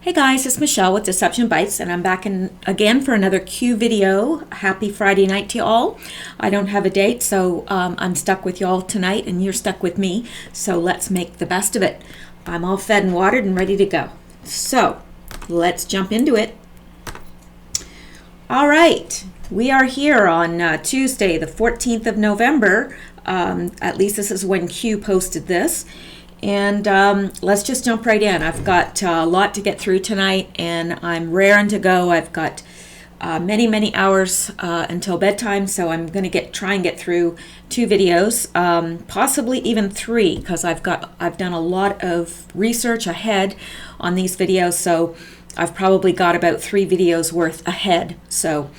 Hey guys, it's Michelle with Deception Bytes, and I'm back again for another Q video. Happy Friday night to you all. I don't have a date, so I'm stuck with y'all tonight, and you're stuck with me. So let's make the best of it. I'm all fed and watered and ready to go. So let's jump into it. All right, we are here on Tuesday, the 14th of November. At least this is when Q posted this. And let's just jump right in. I've got a lot to get through tonight, and I'm raring to go. I've got many hours until bedtime, so I'm going to try and get through 2 videos, possibly even 3, because I've done a lot of research ahead on these videos, so I've probably got about 3 videos worth ahead. So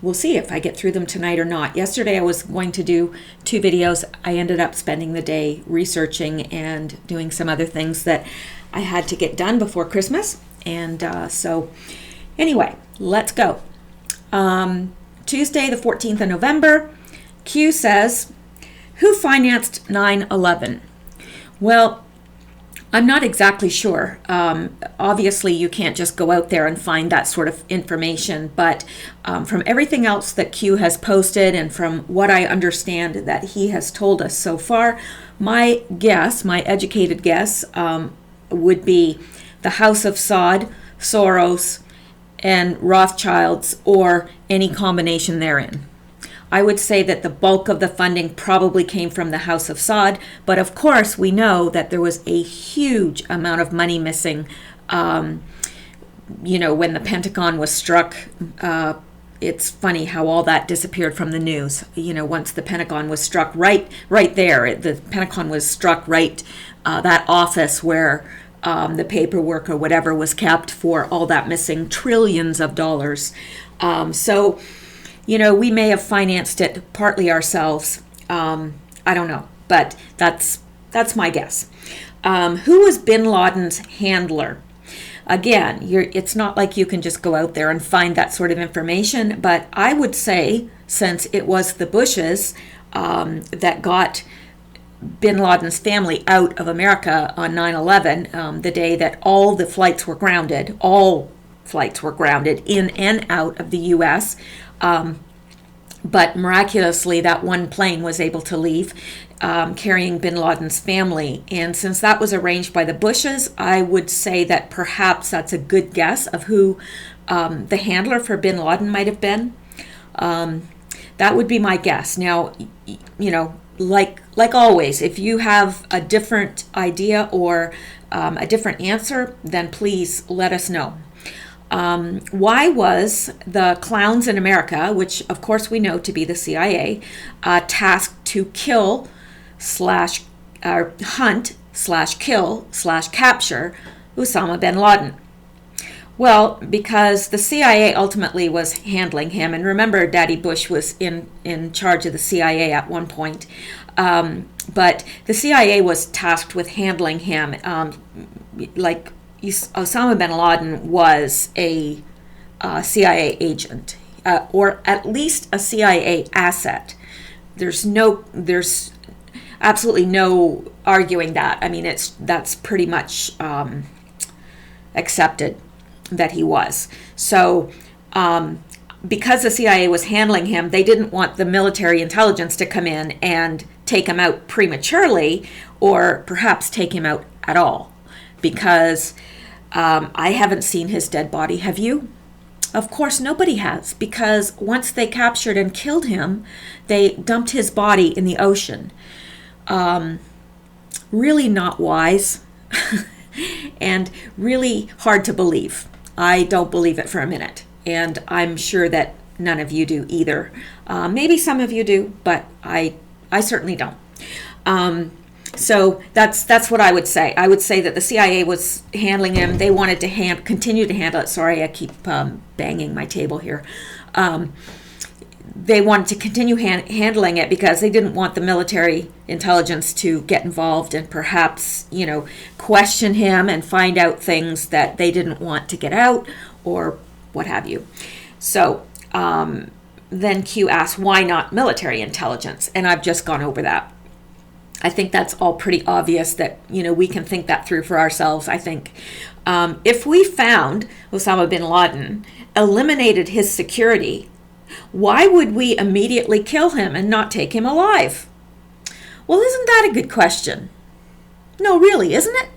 we'll see if I get through them tonight or not. Yesterday I was going to do 2 videos. I ended up spending the day researching and doing some other things that I had to get done before Christmas. And so anyway, let's go. Tuesday the 14th of November, Q says, who financed 9/11? Well, I'm not exactly sure. Obviously, you can't just go out there and find that sort of information, but from everything else that Q has posted and from what I understand that he has told us so far, my guess, my educated guess, would be the House of Saud, Soros, and Rothschilds, or any combination therein. I would say that the bulk of the funding probably came from the House of Saud, but of course we know that there was a huge amount of money missing. When the Pentagon was struck, it's funny how all that disappeared from the news. Once the Pentagon was struck, right there, the Pentagon was struck right, that office where the paperwork or whatever was kept for all that missing trillions of dollars. We may have financed it partly ourselves. I don't know, but that's my guess. Who was bin Laden's handler? Again, it's not like you can just go out there and find that sort of information, but I would say, since it was the Bushes that got bin Laden's family out of America on 9/11, the day that all flights were grounded in and out of the U.S., but miraculously, that one plane was able to leave, carrying bin Laden's family. And since that was arranged by the Bushes, I would say that perhaps that's a good guess of who the handler for bin Laden might have been. That would be my guess. Now, like always, if you have a different idea or a different answer, then please let us know. Why was the clowns in America, which of course we know to be the CIA, tasked to kill /hunt/kill/capture Osama bin Laden? Well, because the CIA ultimately was handling him, and remember, Daddy Bush was in charge of the CIA at one point, but the CIA was tasked with handling him, Osama bin Laden was a CIA agent, or at least a CIA asset. There's absolutely no arguing that. I mean, that's pretty much accepted that he was. So, because the CIA was handling him, they didn't want the military intelligence to come in and take him out prematurely, or perhaps take him out at all, because I haven't seen his dead body. Have you? Of course, nobody has, because once they captured and killed him, they dumped his body in the ocean. Really not wise and really hard to believe. I don't believe it for a minute, and I'm sure that none of you do either. Maybe some of you do, but I certainly don't. So that's what I would say. I would say that the CIA was handling him. They wanted to continue to handle it. Sorry, I keep banging my table here. They wanted to continue handling it because they didn't want the military intelligence to get involved and perhaps, question him and find out things that they didn't want to get out or what have you. So then Q asked, why not military intelligence? And I've just gone over that. I think that's all pretty obvious that, we can think that through for ourselves, I think. If we found Osama bin Laden, eliminated his security, why would we immediately kill him and not take him alive? Well, isn't that a good question? No, really, isn't it?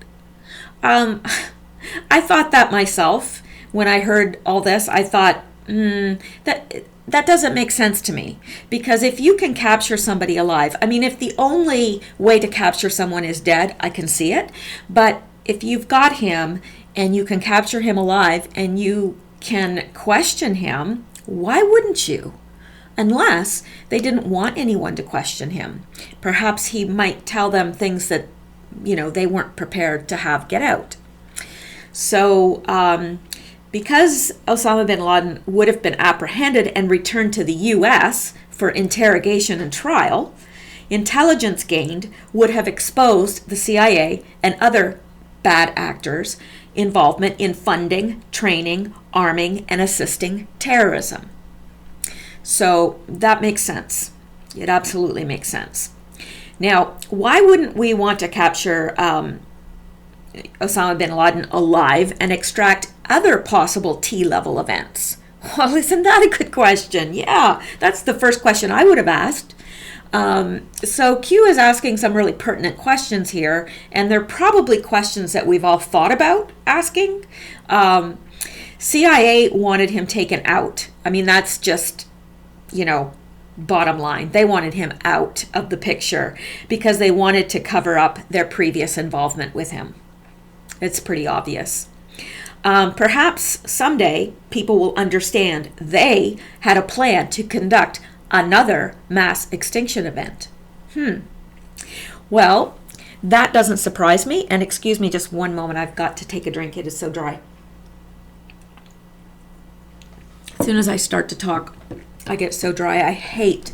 I thought that myself when I heard all this. I thought, that doesn't make sense to me, because if you can capture somebody alive, if the only way to capture someone is dead, I can see it. But if you've got him and you can capture him alive and you can question him, why wouldn't you? Unless they didn't want anyone to question him. Perhaps he might tell them things that, they weren't prepared to have get out. So, because Osama bin Laden would have been apprehended and returned to the U.S. for interrogation and trial, intelligence gained would have exposed the CIA and other bad actors' involvement in funding, training, arming, and assisting terrorism. So that makes sense. It absolutely makes sense. Now, why wouldn't we want to capture Osama bin Laden alive and extract other possible T-level events? Well, isn't that a good question? Yeah, that's the first question I would have asked. So Q is asking some really pertinent questions here, and they're probably questions that we've all thought about asking. CIA wanted him taken out. That's just, bottom line. They wanted him out of the picture because they wanted to cover up their previous involvement with him. It's pretty obvious. Perhaps someday people will understand they had a plan to conduct another mass extinction event. Well, that doesn't surprise me. And excuse me just one moment. I've got to take a drink. It is so dry. As soon as I start to talk, I get so dry. I hate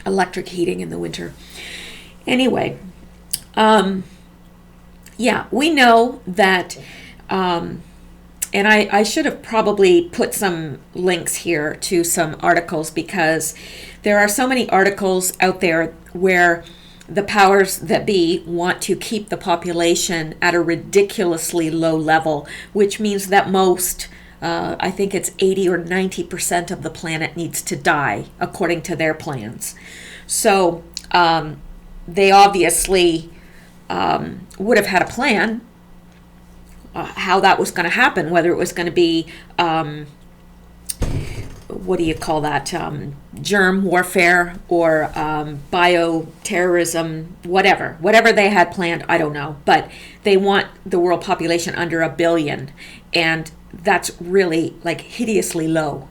electric heating in the winter. Anyway, we know that, and I should have probably put some links here to some articles, because there are so many articles out there where the powers that be want to keep the population at a ridiculously low level, which means that most, I think it's 80 or 90% of the planet needs to die according to their plans. So they obviously would have had a plan how that was going to happen, whether it was going to be, germ warfare or bioterrorism, whatever they had planned, I don't know. But they want the world population under 1 billion, and that's really hideously low.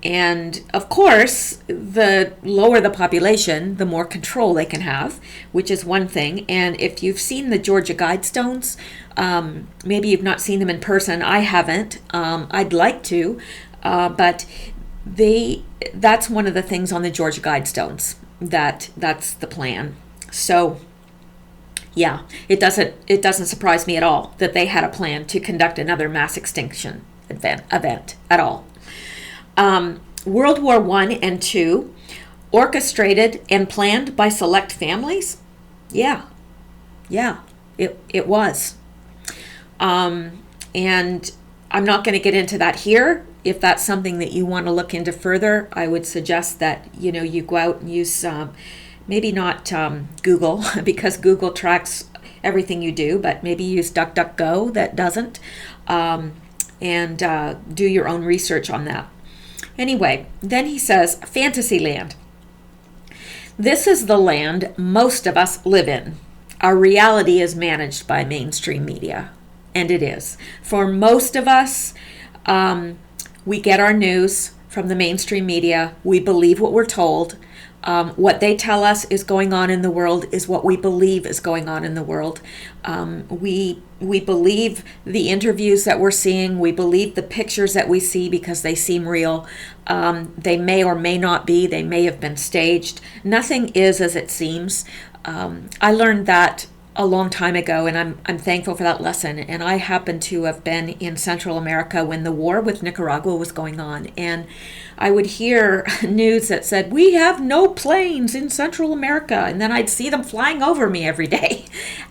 And of course, the lower the population, the more control they can have, which is one thing. And if you've seen the Georgia Guidestones, maybe you've not seen them in person. I haven't. I'd like to, but that's one of the things on the Georgia Guidestones. That's the plan. So yeah, it doesn't surprise me at all that they had a plan to conduct another mass extinction event at all. World War I and II, orchestrated and planned by select families? Yeah, it was. And I'm not going to get into that here. If that's something that you want to look into further, I would suggest that, you go out and use, maybe not Google, because Google tracks everything you do, but maybe use DuckDuckGo that doesn't, and do your own research on that. Anyway, then he says, Fantasyland. This is the land most of us live in. Our reality is managed by mainstream media, and it is. For most of us, we get our news from the mainstream media. We believe what we're told. What they tell us is going on in the world is what we believe is going on in the world. We believe the interviews that we're seeing. We believe the pictures that we see because they seem real. They may or may not be. They may have been staged. Nothing is as it seems. I learned that a long time ago, and I'm thankful for that lesson. And I happened to have been in Central America when the war with Nicaragua was going on, and I would hear news that said, we have no planes in Central America, and then I'd see them flying over me every day.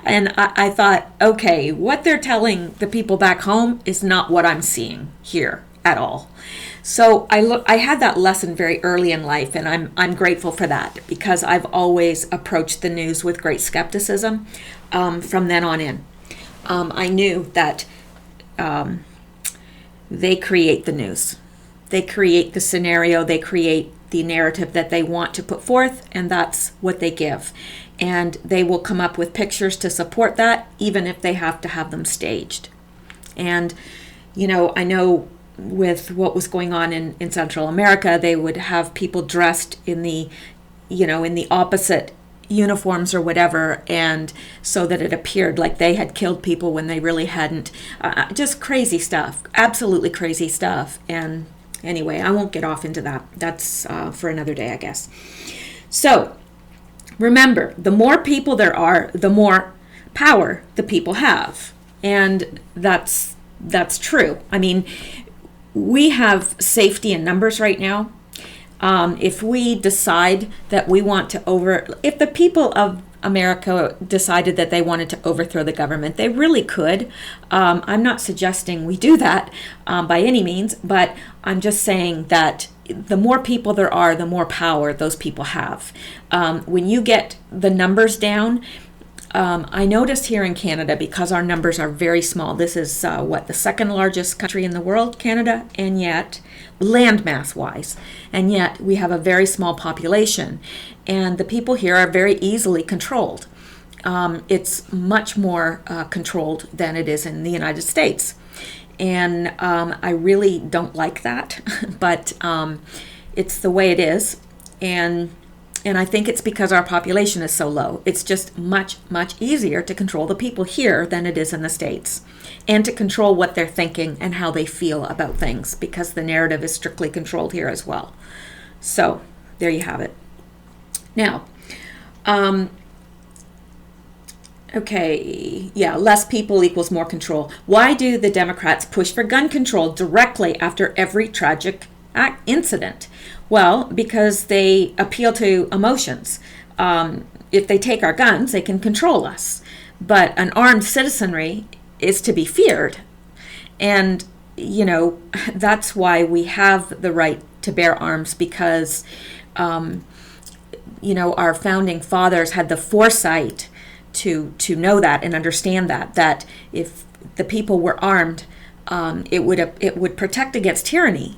And I thought, okay, what they're telling the people back home is not what I'm seeing here at all. So I had that lesson very early in life, and I'm grateful for that, because I've always approached the news with great skepticism from then on in. I knew that they create the news. They create the scenario, they create the narrative that they want to put forth, and that's what they give. And they will come up with pictures to support that, even if they have to have them staged. And, I know with what was going on in Central America, they would have people dressed in the opposite uniforms or whatever, and so that it appeared like they had killed people when they really hadn't. Just crazy stuff, absolutely crazy stuff. And anyway, I won't get off into that. That's for another day, I guess. So remember, the more people there are, the more power the people have. And that's true. I mean, we have safety in numbers right now. If we decide that we want to if the people of America decided that they wanted to overthrow the government, they really could. I'm not suggesting we do that by any means, but I'm just saying that the more people there are, the more power those people have. When you get the numbers down, I noticed here in Canada, because our numbers are very small, this is the second largest country in the world, Canada, and yet, landmass wise, and yet we have a very small population, and the people here are very easily controlled. It's much more controlled than it is in the United States, and I really don't like that, but it's the way it is. And I think it's because our population is so low. It's just much, much easier to control the people here than it is in the States, and to control what they're thinking and how they feel about things, because the narrative is strictly controlled here as well. So there you have it. Now, less people equals more control. Why do the Democrats push for gun control directly after every tragic incident? Well, because they appeal to emotions. If they take our guns, they can control us. But an armed citizenry is to be feared. And, that's why we have the right to bear arms, because, our founding fathers had the foresight to know that and understand that if the people were armed, it would protect against tyranny.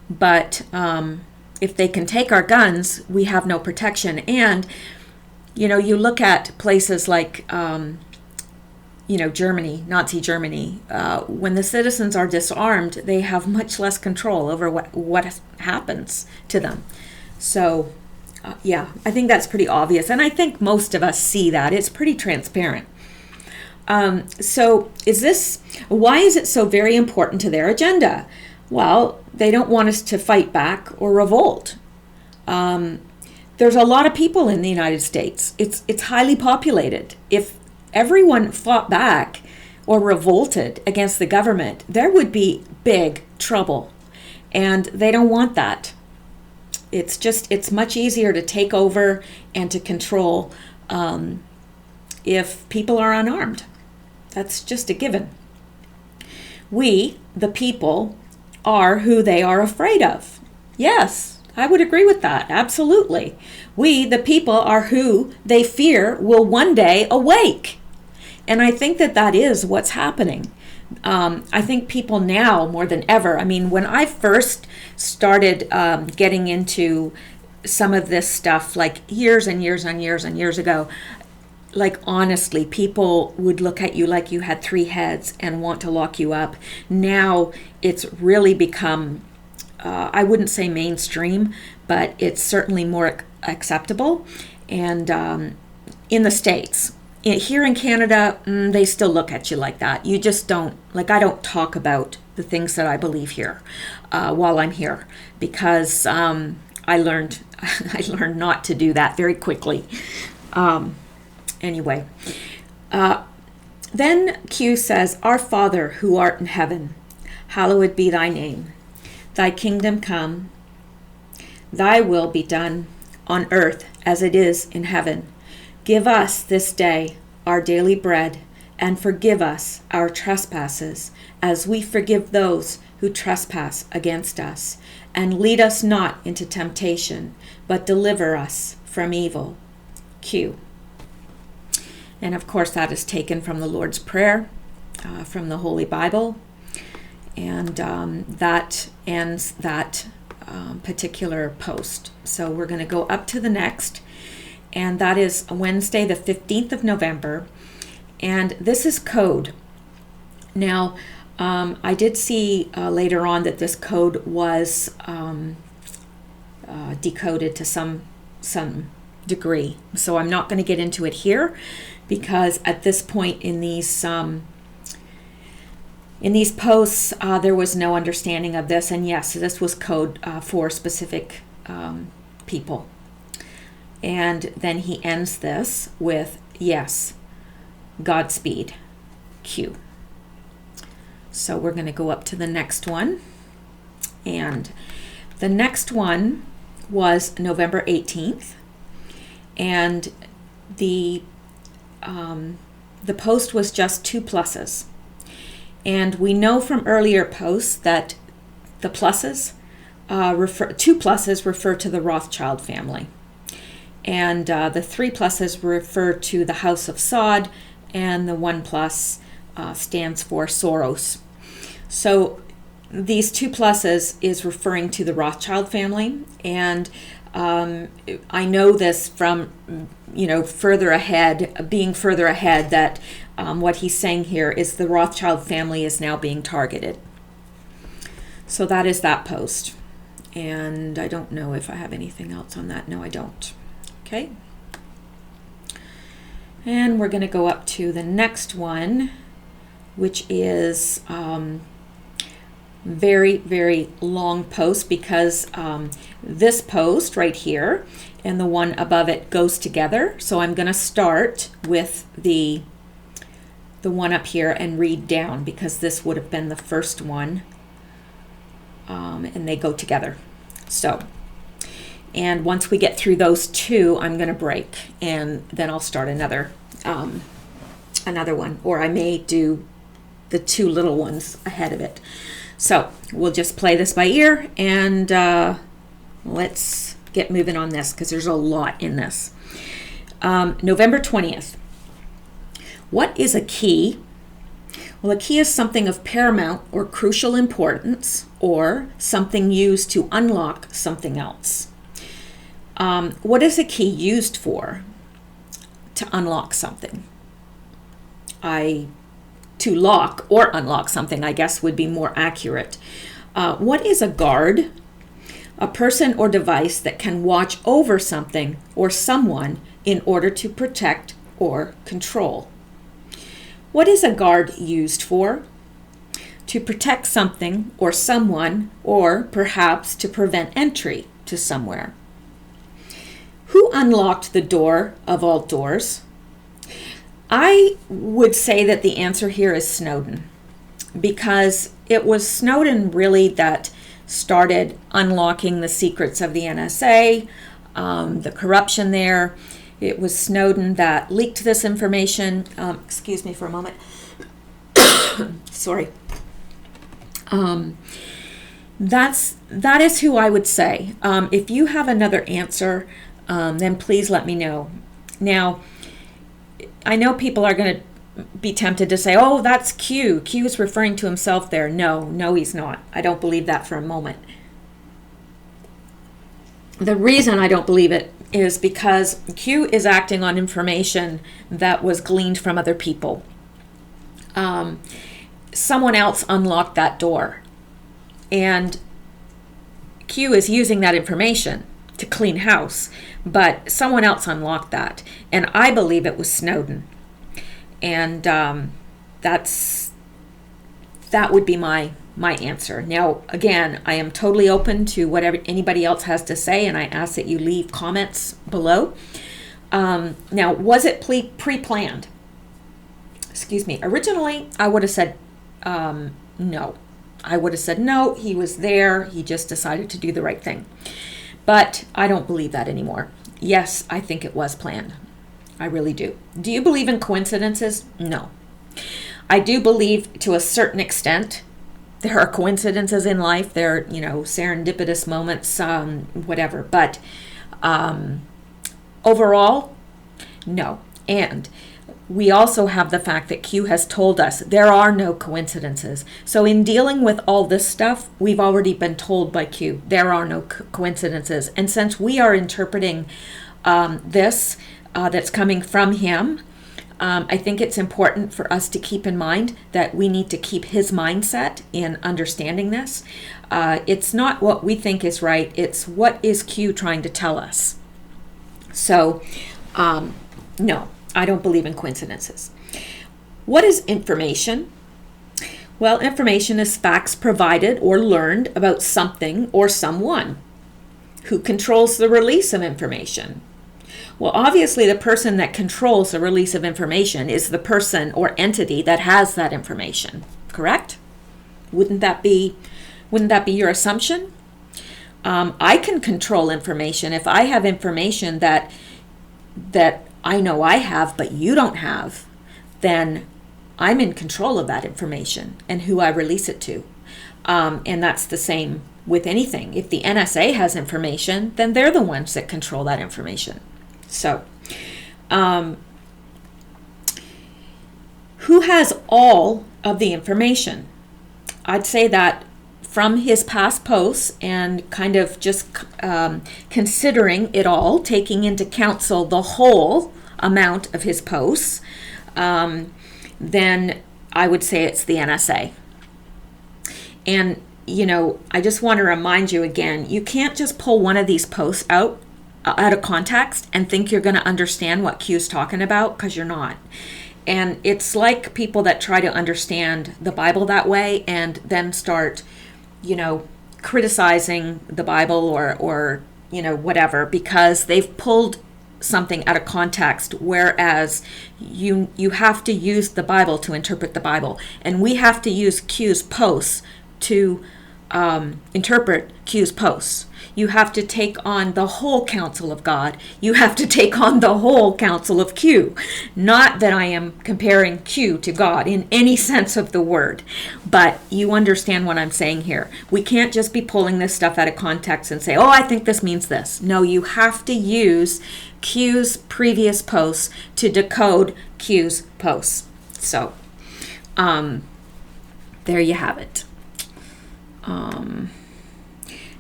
But if they can take our guns, we have no protection. And, you look at places like, Germany, Nazi Germany, when the citizens are disarmed, they have much less control over what happens to them. So, I think that's pretty obvious. And I think most of us see that. It's pretty transparent. So why is it so very important to their agenda? Well, they don't want us to fight back or revolt. There's a lot of people in the United States. It's highly populated. If everyone fought back or revolted against the government, there would be big trouble. And they don't want that. It's much easier to take over and to control if people are unarmed. That's just a given. We, the people, are who they are afraid of. Yes, I would agree with that. Absolutely. We, the people, are who they fear will one day awake. And I think that is what's happening. I think people now more than ever, when I first started getting into some of this stuff, like years and years and years and years ago, like honestly, people would look at you like you had three heads and want to lock you up. Now it's really become, I wouldn't say mainstream, but it's certainly more acceptable. And in the States, here in Canada, they still look at you like that. You just don't, I don't talk about the things that I believe here while I'm here, because I learned not to do that very quickly. Anyway, Then Q says, Our Father who art in heaven, hallowed be thy name. Thy kingdom come, thy will be done on earth as it is in heaven. Give us this day our daily bread, and forgive us our trespasses, as we forgive those who trespass against us. And lead us not into temptation, but deliver us from evil. Q. And of course, that is taken from the Lord's Prayer, from the Holy Bible. And that ends that particular post. So we're going to go up to the next, and that is Wednesday, the 15th of November. And this is code. Now, I did see later on that this code was decoded to some degree. So I'm not going to get into it here, because at this point in these posts, there was no understanding of this. And yes, this was code for specific people. And then he ends this with, yes, Godspeed, Q. So we're going to go up to the next one. And the next one was November 18th. And the post was just 2 pluses. And we know from earlier posts that the pluses 2 pluses refer to the Rothschild family. And the 3 pluses refer to the House of Sod, and the 1 plus stands for Soros. So these 2 pluses is referring to the Rothschild family. And I know this from, further ahead, that what he's saying here is the Rothschild family is now being targeted. So that is that post. And I don't know if I have anything else on that. No, I don't. Okay. And we're going to go up to the next one, which is very, very long post, because this post right here and the one above it goes together. So I'm going to start with the one up here and read down, because this would have been the first one, and they go together. So, and once we get through those 2, I'm going to break, and then I'll start another one, or I may do the 2 little ones ahead of it. So we'll just play this by ear, and let's get moving on this, because there's a lot in this. November 20th. What is a key? Well, a key is something of paramount or crucial importance, or something used to unlock something else. What is a key used for? To unlock something. To lock or unlock something, I guess, would be more accurate. What is a guard? A person or device that can watch over something or someone in order to protect or control. What is a guard used for? To protect something or someone, or perhaps to prevent entry to somewhere. Who unlocked the door of all doors? I would say that the answer here is Snowden, because it was Snowden really that started unlocking the secrets of the NSA, the corruption there. It was Snowden that leaked this information. Excuse me for a moment. Sorry. That is who I would say. If you have another answer, then please let me know. Now, I know people are going to be tempted to say, oh, that's Q. Q is referring to himself there. No, he's not. I don't believe that for a moment. The reason I don't believe it is because Q is acting on information that was gleaned from other people. Someone else unlocked that door, and Q is using that information to clean house, but someone else unlocked that, and I believe it was Snowden. And that would be my answer. Now, again, I am totally open to whatever anybody else has to say, and I ask that you leave comments below. Now, was it pre-planned? Originally, I would have said no. I would have said no, he was there, he just decided to do the right thing. But I don't believe that anymore. Yes, I think it was planned. I really do. Do you believe in coincidences? No. I do believe to a certain extent there are coincidences in life. There are, serendipitous moments, whatever. But overall, no. And we also have the fact that Q has told us there are no coincidences. So in dealing with all this stuff, we've already been told by Q there are no coincidences. And since we are interpreting this that's coming from him, I think it's important for us to keep in mind that we need to keep his mindset in understanding this. It's not what we think is right. It's what is Q trying to tell us. So, no, I don't believe in coincidences. What is information? Well, information is facts provided or learned about something or someone. Who controls the release of information? Well, obviously, the person that controls the release of information is the person or entity that has that information, correct? Wouldn't that be your assumption? I can control information. If I have information that I know I have, but you don't have, then I'm in control of that information and who I release it to. And that's the same with anything. If the NSA has information, then they're the ones that control that information. So, who has all of the information? I'd say that from his past posts and kind of just considering it all, taking into counsel the whole amount of his posts, then I would say it's the NSA. And, I just want to remind you again, you can't just pull one of these posts out of context and think you're going to understand what Q's talking about, because you're not. And it's like people that try to understand the Bible that way and then start, criticizing the Bible or whatever, because they've pulled something out of context, whereas you have to use the Bible to interpret the Bible. And we have to use Q's posts to interpret Q's posts. You have to take on the whole counsel of God. You have to take on the whole counsel of Q. Not that I am comparing Q to God in any sense of the word, but you understand what I'm saying here. We can't just be pulling this stuff out of context and say, oh, I think this means this. No, you have to use Q's previous posts to decode Q's posts. So, there you have it.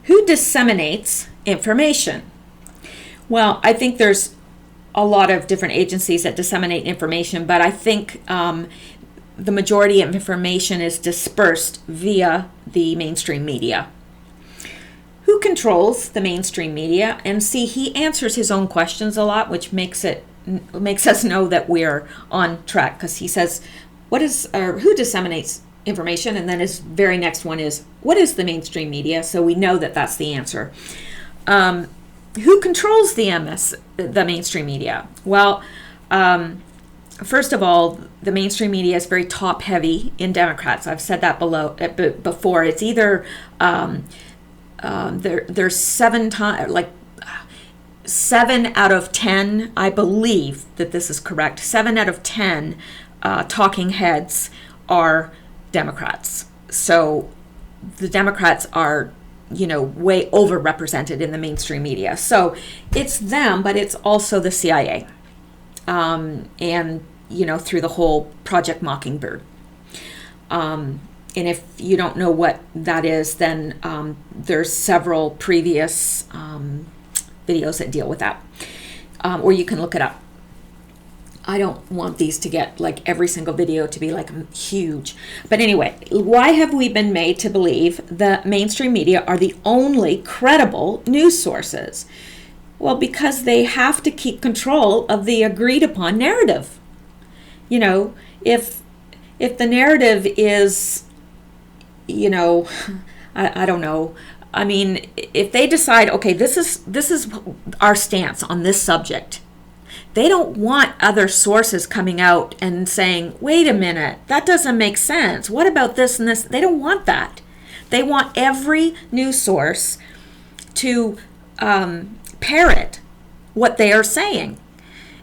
Who disseminates information? Well, I think there's a lot of different agencies that disseminate information, but I think the majority of information is dispersed via the mainstream media. Who controls the mainstream media? And see, he answers his own questions a lot, which makes us know that we're on track, because he says, who disseminates information? And then his very next one is, what is the mainstream media? So we know that that's the answer. Who controls the mainstream media? Well, first of all, the mainstream media is very top heavy in Democrats. I've said that before. It's either there's 7 out of 10, I believe that this is correct. 7 out of 10 talking heads are Democrats. So the Democrats are, way overrepresented in the mainstream media. So it's them, but it's also the CIA. And, through the whole Project Mockingbird. And if you don't know what that is, then there's several previous videos that deal with that. Or you can look it up. I don't want these to get every single video to be huge. But anyway, why have we been made to believe that mainstream media are the only credible news sources? Well, because they have to keep control of the agreed upon narrative. If the narrative is, I don't know. I mean, if they decide, okay, this is our stance on this subject, They don't want other sources coming out and saying, wait a minute, that doesn't make sense. What about this and this? They don't want that. They want every news source to parrot what they are saying.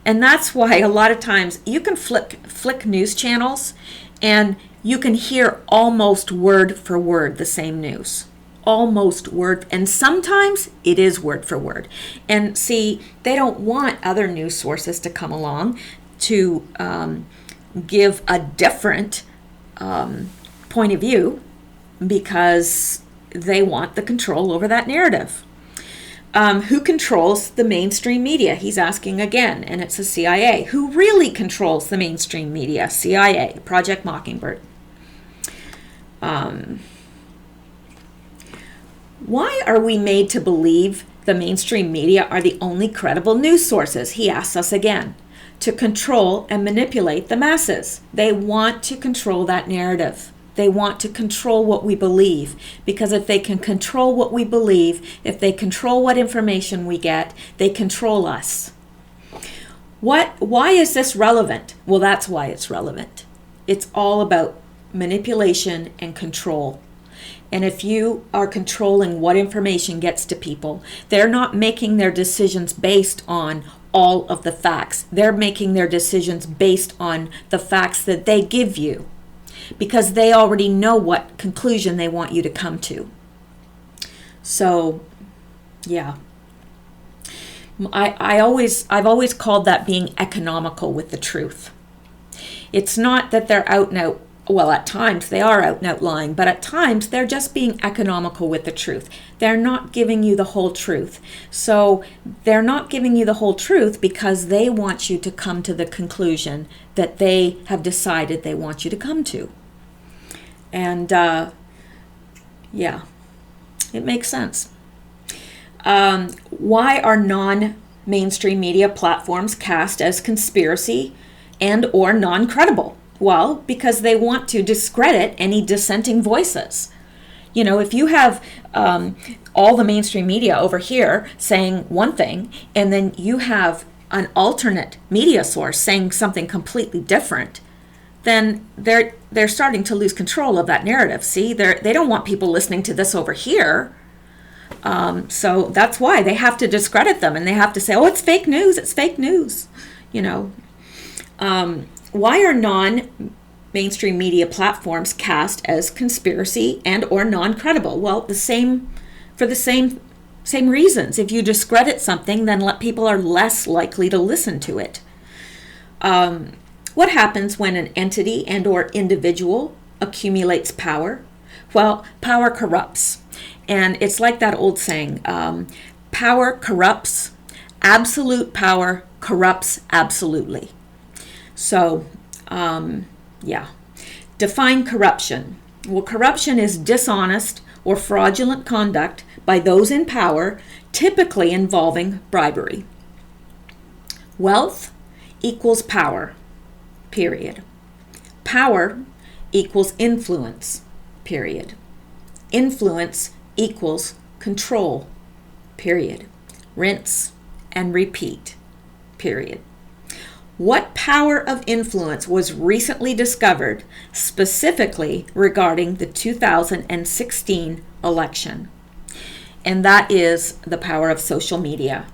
And that's why a lot of times you can flick news channels and you can hear almost word for word the same news. Almost word, and sometimes it is word for word. And see, they don't want other news sources to come along to give a different point of view, because they want the control over that narrative. Who controls the mainstream media? He's asking again, and it's the CIA. Who really controls the mainstream media? CIA, Project Mockingbird. Why are we made to believe the mainstream media are the only credible news sources? He asks us again. To control and manipulate the masses. They want to control that narrative. They want to control what we believe, because if they can control what we believe, if they control what information we get, they control us. Why is this relevant? Well, that's why it's relevant. It's all about manipulation and control. And if you are controlling what information gets to people, they're not making their decisions based on all of the facts. They're making their decisions based on the facts that they give you, because they already know what conclusion they want you to come to. So, yeah. I've always called that being economical with the truth. It's not that they're out and out. Well, at times they are out and out lying, but at times they're just being economical with the truth. They're not giving you the whole truth. So they're not giving you the whole truth because they want you to come to the conclusion that they have decided they want you to come to. And yeah, it makes sense. Why are non-mainstream media platforms cast as conspiracy and or non-credible? Well, because they want to discredit any dissenting voices. You know, if you have all the mainstream media over here saying one thing, and then you have an alternate media source saying something completely different, then they're starting to lose control of that narrative. See, they don't want people listening to this over here. So that's why they have to discredit them, and they have to say, oh, it's fake news, it's fake news, you know. Why are non-mainstream media platforms cast as conspiracy and or non-credible? Well, for the same reasons. If you discredit something, then people are less likely to listen to it. What happens when an entity and or individual accumulates power? Well, power corrupts. And it's like that old saying, power corrupts, absolute power corrupts absolutely. So, yeah. Define corruption. Well, corruption is dishonest or fraudulent conduct by those in power, typically involving bribery. Wealth equals power, period. Power equals influence, period. Influence equals control, period. Rinse and repeat, period. What power of influence was recently discovered specifically regarding the 2016 election? And that is the power of social media.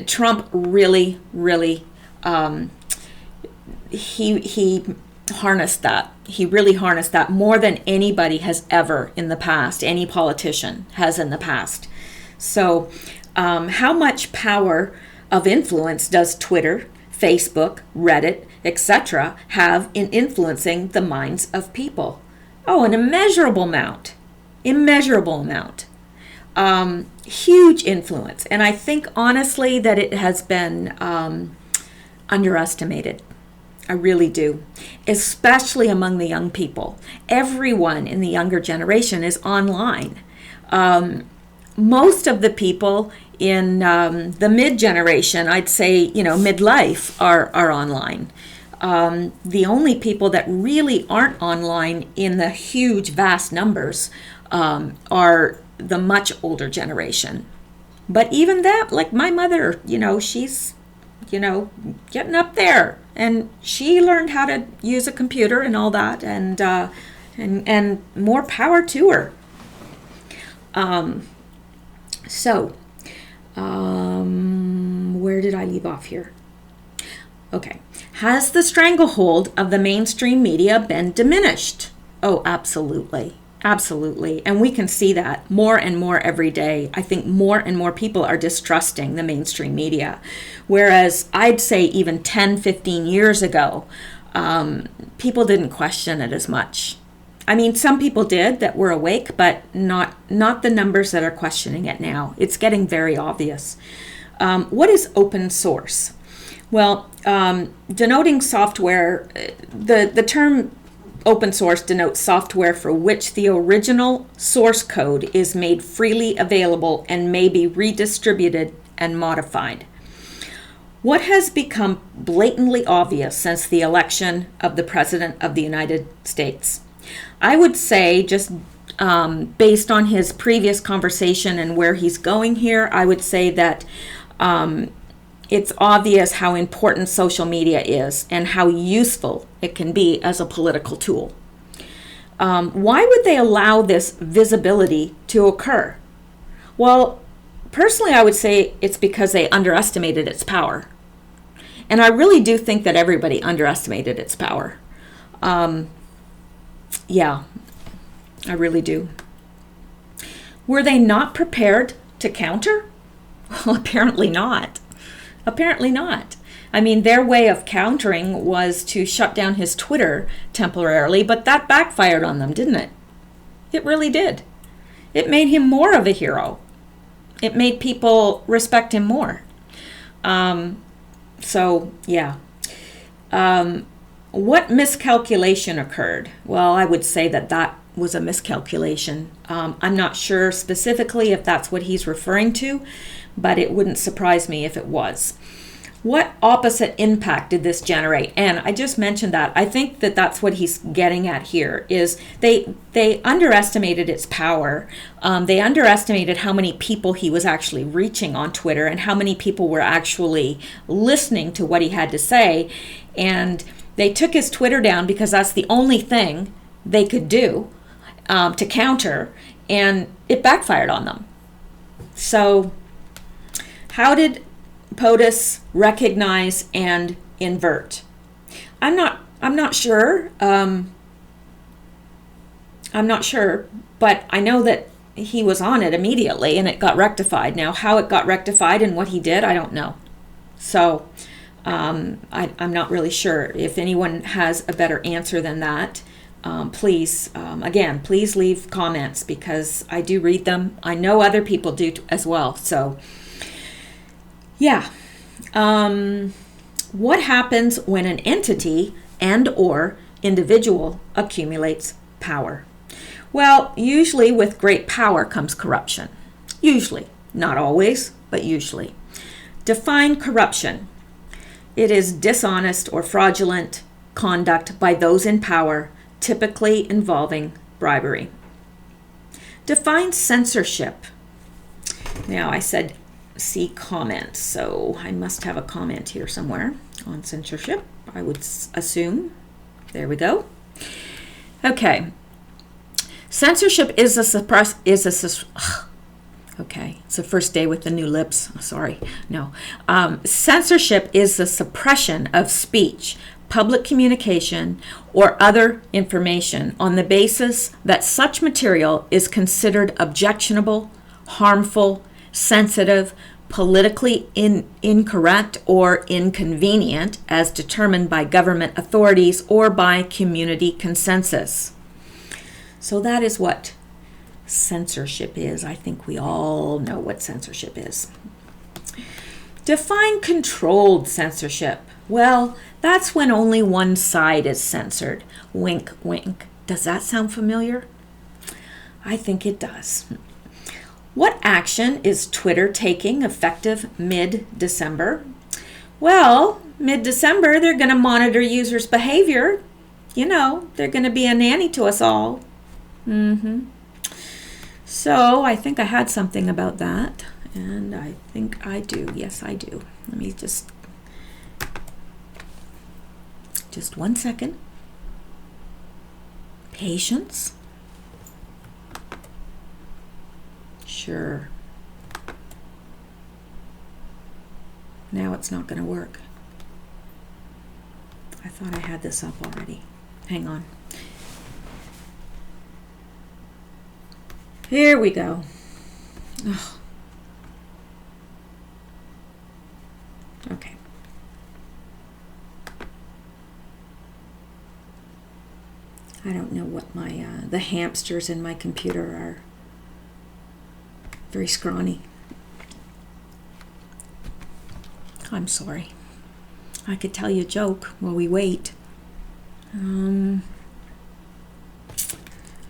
Trump really, he harnessed that. He really harnessed that more than anybody has ever in the past, any politician has in the past. So how much power of influence does Twitter, Facebook, Reddit, etc. have in influencing the minds of people? Oh, an immeasurable amount. Huge influence. And I think honestly that it has been underestimated. I really do, especially among the young people. Everyone in the younger generation is online. Most of the people in the mid-generation, I'd say, midlife, are online. The only people that really aren't online in the huge, vast numbers are the much older generation. But even that, like my mother, she's getting up there. And she learned how to use a computer and all that, and more power to her. Where did I leave off here? Okay. Has the stranglehold of the mainstream media been diminished? Oh, absolutely. Absolutely. And we can see that more and more every day. I think more and more people are distrusting the mainstream media. Whereas I'd say even 10, 15 years ago, people didn't question it as much. I mean, some people did that were awake, but not the numbers that are questioning it now. It's getting very obvious. What is open source? Well, denoting software, the term open source denotes software for which the original source code is made freely available and may be redistributed and modified. What has become blatantly obvious since the election of the President of the United States? I would say, just based on his previous conversation and where he's going here, I would say that it's obvious how important social media is and how useful it can be as a political tool. Why would they allow this visibility to occur? Well, personally, I would say it's because they underestimated its power. And I really do think that everybody underestimated its power. Yeah, I really do. Were they not prepared to counter? Well, apparently not. Apparently not. I mean, their way of countering was to shut down his Twitter temporarily, but that backfired on them, didn't it? It really did. It made him more of a hero. It made people respect him more. So, yeah. What miscalculation occurred? Well, I would say that was a miscalculation. I'm not sure specifically if that's what he's referring to, but it wouldn't surprise me if it was. What opposite impact did this generate? And I just mentioned that. I think that that's what he's getting at here, is they underestimated its power. They underestimated how many people he was actually reaching on Twitter and how many people were actually listening to what he had to say. And they took his Twitter down because that's the only thing they could do to counter, and it backfired on them. So how did POTUS recognize and invert? I'm not sure. I'm not sure, but I know that he was on it immediately and it got rectified. Now, how it got rectified and what he did, I don't know. So I'm not really sure. If anyone has a better answer than that, please leave comments, because I do read them. I know other people do as well. So, yeah. What happens when an entity and or individual accumulates power? Well, usually with great power comes corruption. Usually. Not always, but usually. Define corruption. It is dishonest or fraudulent conduct by those in power, typically involving bribery. Define censorship. Now, I said see comments, so I must have a comment here somewhere on censorship, I would assume. There we go. Okay. Censorship is okay, it's the first day with the new lips. Sorry. No. Censorship is the suppression of speech, public communication, or other information on the basis that such material is considered objectionable, harmful, sensitive, politically incorrect, or inconvenient as determined by government authorities or by community consensus. So that is what censorship is. I think we all know what censorship is. Define controlled censorship. Well, that's when only one side is censored. Wink, wink. Does that sound familiar? I think it does. What action is Twitter taking effective mid-December? Well, mid-December, they're going to monitor users' behavior. You know, they're going to be a nanny to us all. So I think I had something about that, and I think I do. Yes, I do. Let me just Just 1 second. Patience. Sure. Now it's not going to work. I thought I had this up already. Hang on. Here we go. Ugh. Okay. I don't know what my the hamsters in my computer are. Very scrawny. I'm sorry. I could tell you a joke while we wait.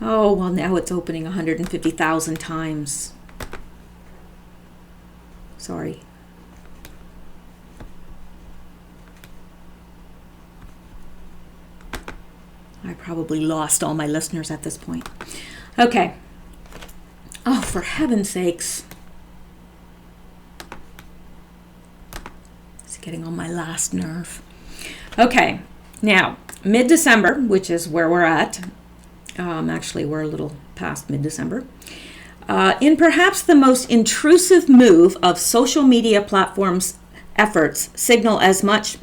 Oh, well, now it's opening 150,000 times. Sorry. I probably lost all my listeners at this point. Okay. Oh, for heaven's sakes. It's getting on my last nerve. Okay. Now, mid-December, which is where we're at. Actually, we're a little past mid-December. In perhaps the most intrusive move of social media platforms' efforts signal as much,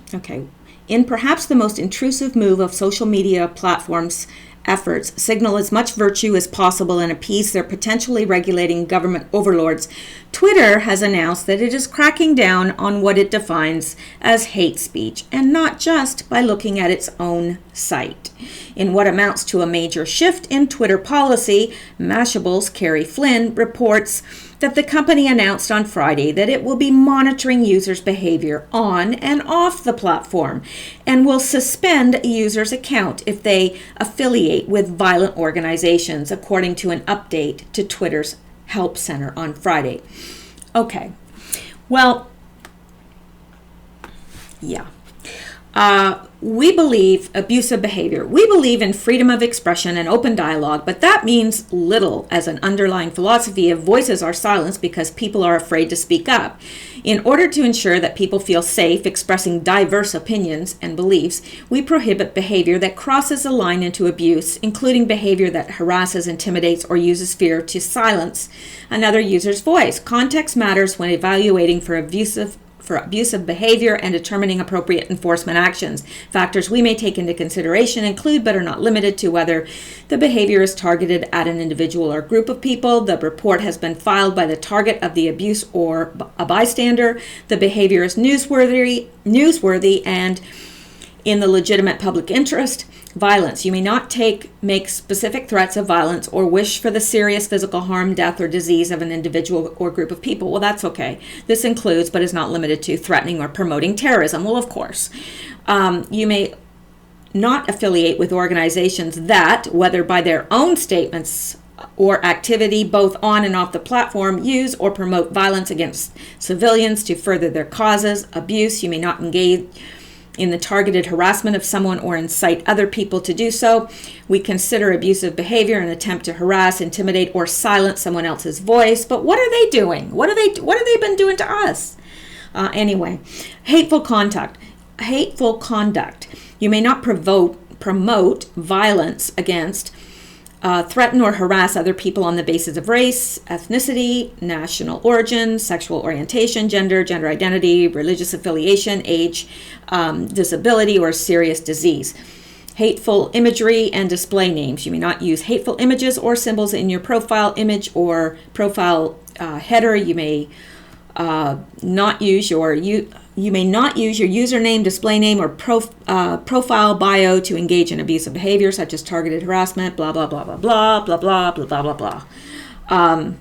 in perhaps the most intrusive move of social media platforms' efforts signal as much virtue as possible and appease their potentially regulating government overlords, Twitter has announced that it is cracking down on what it defines as hate speech, and not just by looking at its own site. In what amounts to a major shift in Twitter policy, Mashable's Carrie Flynn reports that the company announced on Friday that it will be monitoring users' behavior on and off the platform and will suspend a user's account if they affiliate with violent organizations, according to an update to Twitter's Help Center on Friday. Okay, well, yeah. We believe abusive behavior. We believe in freedom of expression and open dialogue, but that means little as an underlying philosophy of voices are silenced because people are afraid to speak up. In order to ensure that people feel safe expressing diverse opinions and beliefs, we prohibit behavior that crosses a line into abuse, including behavior that harasses, intimidates, or uses fear to silence another user's voice. Context matters when evaluating for abusive behavior and determining appropriate enforcement actions. Factors we may take into consideration include, but are not limited to, whether the behavior is targeted at an individual or group of people, the report has been filed by the target of the abuse or a bystander, the behavior is newsworthy and in the legitimate public interest. Violence. You may not make specific threats of violence or wish for the serious physical harm, death, or disease of an individual or group of people. Well, that's okay. This includes, but is not limited to, threatening or promoting terrorism. Well, of course. You may not affiliate with organizations that, whether by their own statements or activity, both on and off the platform, use or promote violence against civilians to further their causes. Abuse. You may not engage in the targeted harassment of someone or incite other people to do so. We consider abusive behavior an attempt to harass, intimidate, or silence someone else's voice. But what are they doing? What have they been doing to us? Anyway, hateful conduct. You may not promote violence against, threaten or harass other people on the basis of race, ethnicity, national origin, sexual orientation, gender identity, religious affiliation, age, disability, or serious disease. Hateful imagery and display names. You may not use hateful images or symbols in your profile image or profile header. You may not use your username, display name, or profile bio to engage in abusive behavior, such as targeted harassment, blah, blah, blah, blah, blah, blah, blah, blah, blah, blah, blah.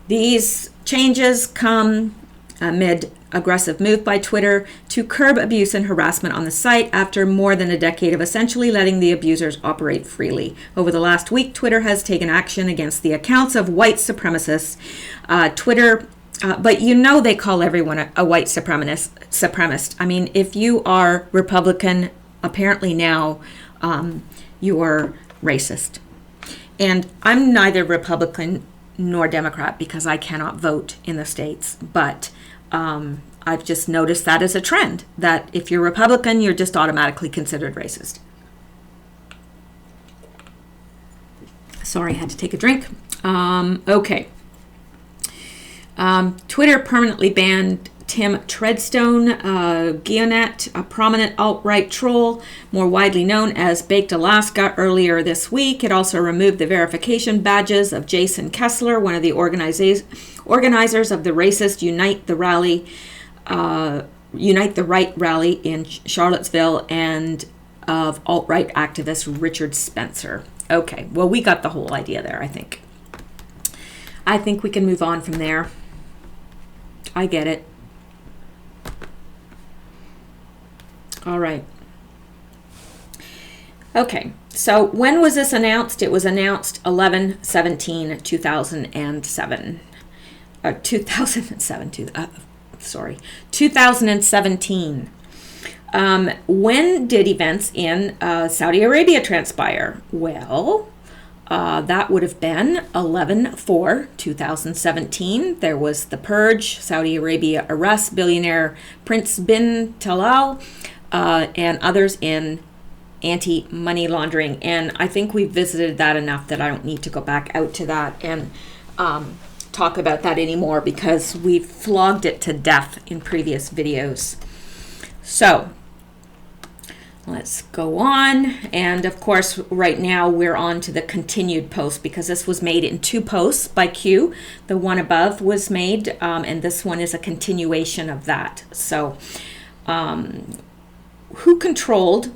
These changes come amid aggressive move by Twitter to curb abuse and harassment on the site after more than a decade of essentially letting the abusers operate freely. Over the last week, Twitter has taken action against the accounts of white supremacists. But you know they call everyone a white supremacist. I mean, if you are Republican, apparently now you're racist. And I'm neither Republican nor Democrat because I cannot vote in the States. But I've just noticed that as a trend, that if you're Republican, you're just automatically considered racist. Sorry, I had to take a drink. Okay. Twitter permanently banned Tim Treadstone, Guionet, a prominent alt-right troll, more widely known as Baked Alaska, earlier this week. It also removed the verification badges of Jason Kessler, one of the organizers of the racist Unite the Right rally in Charlottesville, and of alt-right activist Richard Spencer. Okay, well, we got the whole idea there, I think. I think we can move on from there. I get it. All right. Okay, so when was this announced? It was announced 11/17/2007. 2017. When did events in Saudi Arabia transpire? Well, that would have been 11/4/2017. There was the purge. Saudi Arabia arrests billionaire Prince bin Talal and others in anti-money laundering. And I think we've visited that enough that I don't need to go back out to that and talk about that anymore, because we've flogged it to death in previous videos. So let's go on. And of course, right now we're on to the continued post, because this was made in two posts by Q. The one above was made, and this one is a continuation of that. So who controlled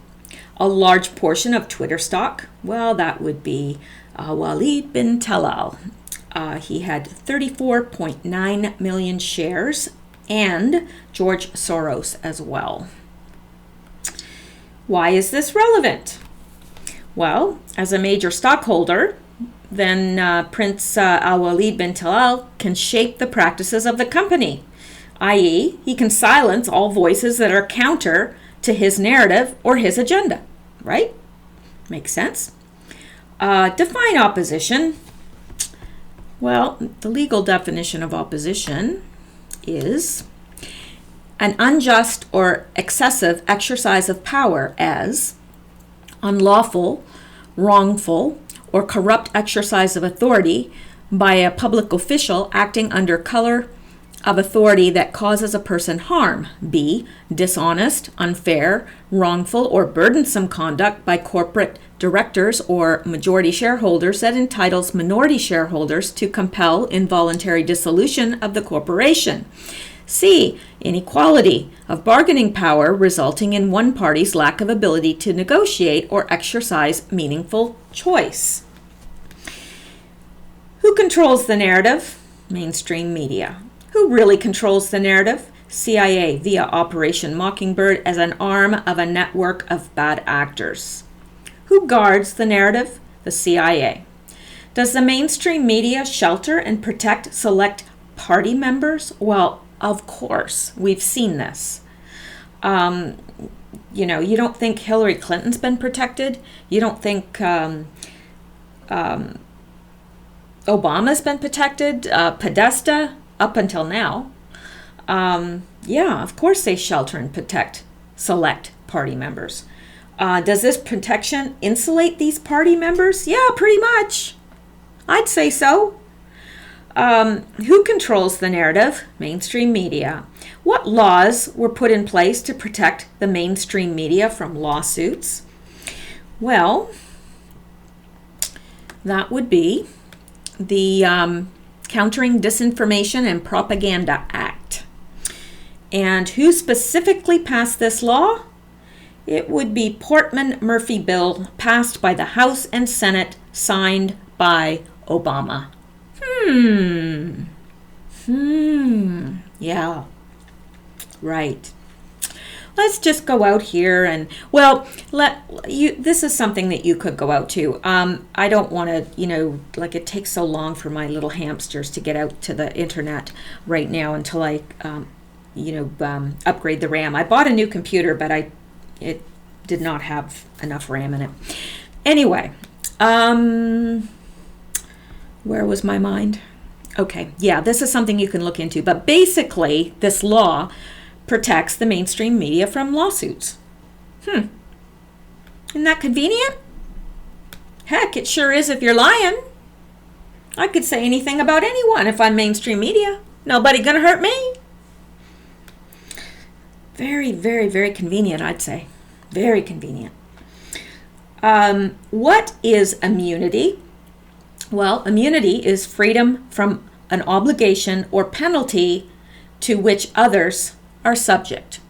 a large portion of Twitter stock? Well, that would be Walid bin Talal. He had 34.9 million shares, and George Soros as well. Why is this relevant? Well, as a major stockholder, then Prince Al-Walid bin Talal can shape the practices of the company, i.e., he can silence all voices that are counter to his narrative or his agenda, right? Makes sense. Define opposition. Well, the legal definition of opposition is an unjust or excessive exercise of power as unlawful, wrongful, or corrupt exercise of authority by a public official acting under color of authority that causes a person harm. B, dishonest, unfair, wrongful, or burdensome conduct by corporate directors or majority shareholders that entitles minority shareholders to compel involuntary dissolution of the corporation. C, inequality of bargaining power resulting in one party's lack of ability to negotiate or exercise meaningful choice. Who controls the narrative? Mainstream media. Who really controls the narrative? CIA via Operation Mockingbird as an arm of a network of bad actors. Who guards the narrative? The CIA. Does the mainstream media shelter and protect select party members? Well, of course, we've seen this. You don't think Hillary Clinton's been protected? You don't think Obama's been protected? Podesta, up until now. Yeah, of course they shelter and protect select party members. Does this protection insulate these party members? Yeah, pretty much. I'd say so. Who controls the narrative? Mainstream media. What laws were put in place to protect the mainstream media from lawsuits? Well, that would be the Countering Disinformation and Propaganda Act. And who specifically passed this law? It would be Portman-Murphy bill passed by the House and Senate, signed by Obama. Yeah, right. Let's just go out here and, well, this is something that you could go out to. I don't want to, it takes so long for my little hamsters to get out to the internet right now until I, upgrade the RAM. I bought a new computer, but it did not have enough RAM in it. Anyway, where was my mind? Okay, yeah, this is something you can look into. But basically, this law protects the mainstream media from lawsuits. Isn't that convenient? Heck, it sure is if you're lying. I could say anything about anyone if I'm mainstream media. Nobody gonna hurt me. Very, very, very convenient, I'd say. Very convenient. What is immunity? Well, immunity is freedom from an obligation or penalty to which others are subject.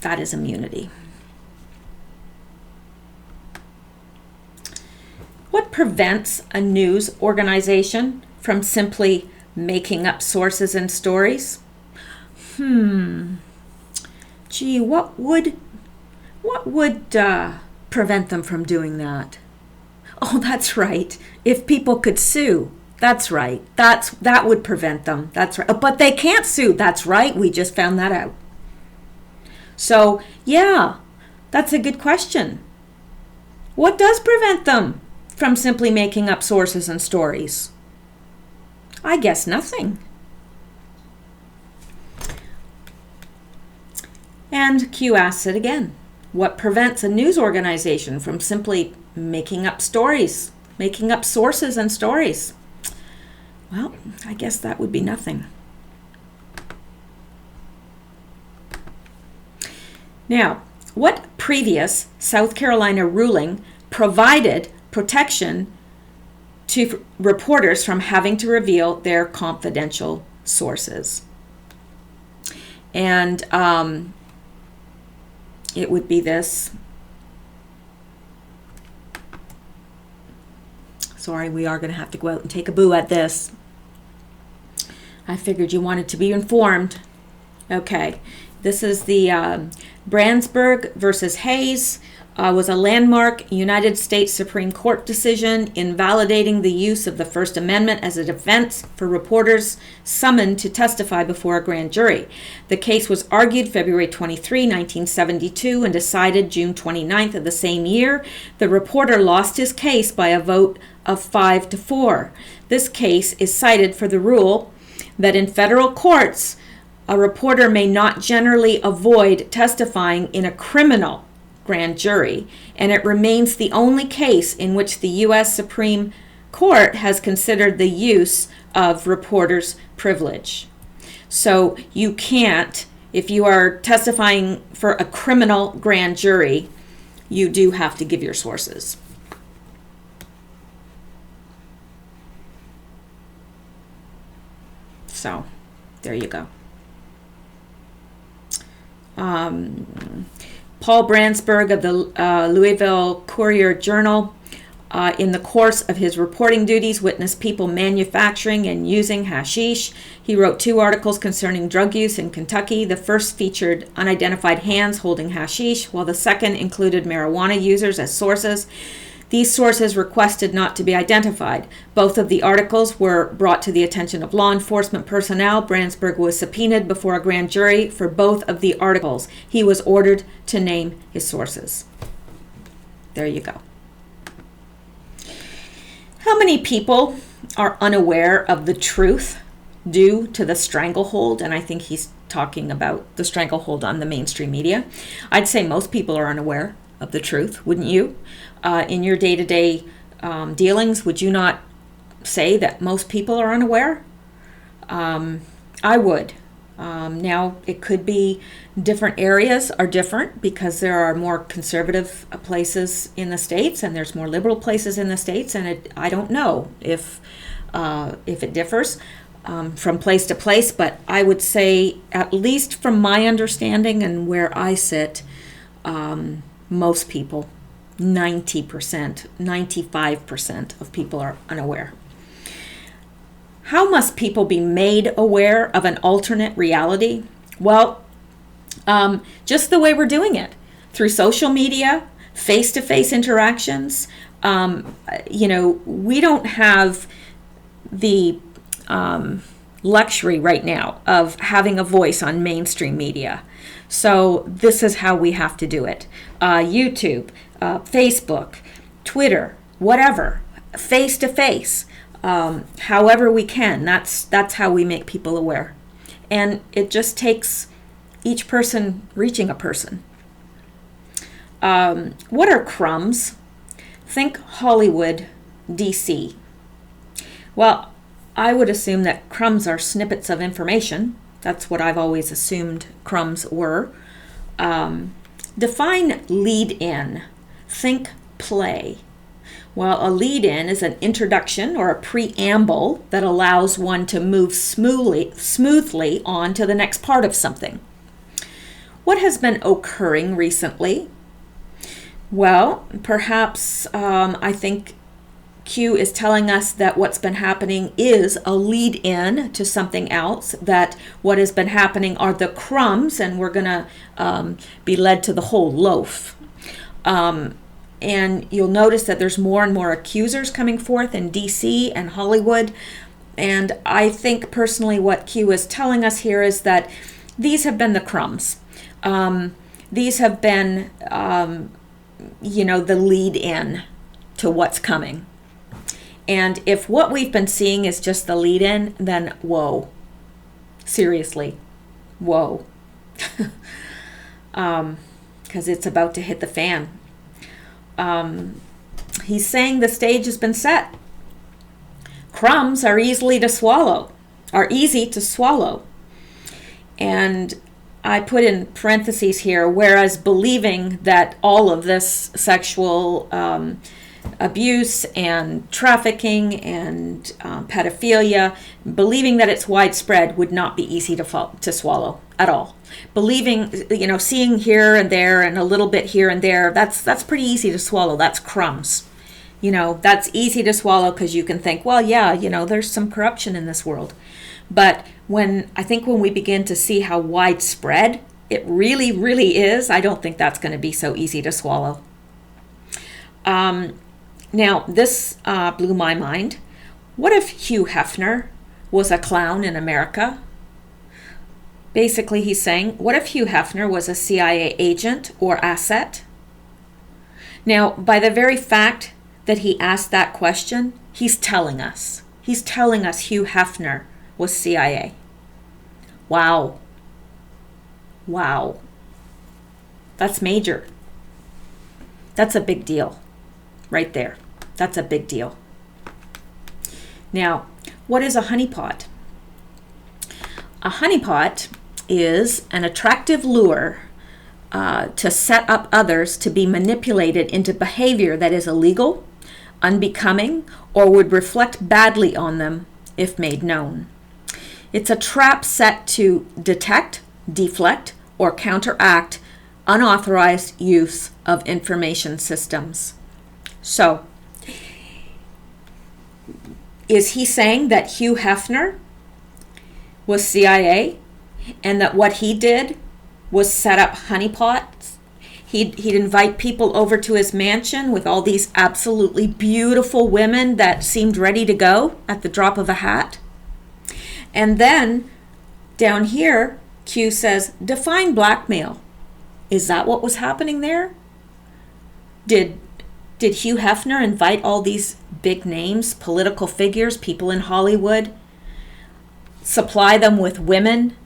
That is immunity. What prevents a news organization from simply making up sources and stories? Gee, what would prevent them from doing that? Oh, that's right. If people could sue. That's right. That would prevent them. That's right. But they can't sue. That's right. We just found that out. So, yeah, that's a good question. What does prevent them from simply making up sources and stories? I guess nothing. And Q asks it again. What prevents a news organization from simply making up stories, making up sources and stories? Well, I guess that would be nothing. Now, what previous South Carolina ruling provided protection to reporters from having to reveal their confidential sources? And it would be this. Sorry, we are going to have to go out and take a boo at this. I figured you wanted to be informed. Okay, this is the Brandsburg versus Hayes. Was a landmark United States Supreme Court decision invalidating the use of the First Amendment as a defense for reporters summoned to testify before a grand jury. The case was argued February 23, 1972 and decided June 29th of the same year. The reporter lost his case by a vote of 5-4. This case is cited for the rule that in federal courts, a reporter may not generally avoid testifying in a criminal grand jury, and it remains the only case in which the U.S. Supreme Court has considered the use of reporters' privilege. So you can't, if you are testifying for a criminal grand jury, you do have to give your sources. So, there you go. Paul Brandsburg of the Louisville Courier-Journal, in the course of his reporting duties, witnessed people manufacturing and using hashish. He wrote 2 articles concerning drug use in Kentucky. The first featured unidentified hands holding hashish, while the second included marijuana users as sources. These sources requested not to be identified. Both of the articles were brought to the attention of law enforcement personnel. Brandsburg was subpoenaed before a grand jury for both of the articles. He was ordered to name his sources. There you go. How many people are unaware of the truth due to the stranglehold? And I think he's talking about the stranglehold on the mainstream media. I'd say most people are unaware of the truth, wouldn't you? In your day-to-day dealings, would you not say that most people are unaware? I would. Now, it could be different areas are different because there are more conservative places in the States and there's more liberal places in the States, and I don't know if it differs from place to place, but I would say, at least from my understanding and where I sit, most people, 90%, 95% of people are unaware. How must people be made aware of an alternate reality? Well, just the way we're doing it, through social media, face-to-face interactions. We don't have the luxury right now of having a voice on mainstream media. So this is how we have to do it. YouTube, Facebook, Twitter, whatever, face-to-face, however we can. That's how we make people aware. And it just takes each person reaching a person. What are crumbs? Think Hollywood, DC. Well, I would assume that crumbs are snippets of information. That's what I've always assumed crumbs were. Define lead-in. Think play. Well, a lead-in is an introduction or a preamble that allows one to move smoothly on to the next part of something. What has been occurring recently? Well, perhaps I think Q is telling us that what's been happening is a lead-in to something else, that what has been happening are the crumbs, and we're going to be led to the whole loaf. And you'll notice that there's more and more accusers coming forth in DC and Hollywood. And I think personally what Q is telling us here is that these have been the crumbs. These have been, the lead in to what's coming. And if what we've been seeing is just the lead in, then whoa. Seriously, whoa. Because it's about to hit the fan. He's saying the stage has been set. Crumbs are easy to swallow. And I put in parentheses here, whereas believing that all of this sexual abuse and trafficking and pedophilia, believing that it's widespread would not be easy to swallow at all. Believing, seeing here and there and a little bit here and there, that's pretty easy to swallow. That's crumbs. That's easy to swallow because you can think, well, yeah, there's some corruption in this world. But when we begin to see how widespread it really, really is, I don't think that's going to be so easy to swallow. Now, this blew my mind. What if Hugh Hefner was a clown in America? Basically, he's saying, what if Hugh Hefner was a CIA agent or asset? Now, by the very fact that he asked that question, he's telling us Hugh Hefner was CIA. Wow. That's major. That's a big deal right there. That's a big deal. Now, what is a honeypot? A honeypot is an attractive lure to set up others to be manipulated into behavior that is illegal, unbecoming, or would reflect badly on them if made known. It's a trap set to detect, deflect, or counteract unauthorized use of information systems. So, is he saying that Hugh Hefner was CIA and that what he did was set up honeypots? He'd invite people over to his mansion with all these absolutely beautiful women that seemed ready to go at the drop of a hat? And then down here, Q says, define blackmail. Is that what was happening there? Did Hugh Hefner invite all these big names, political figures, people in Hollywood, supply them with women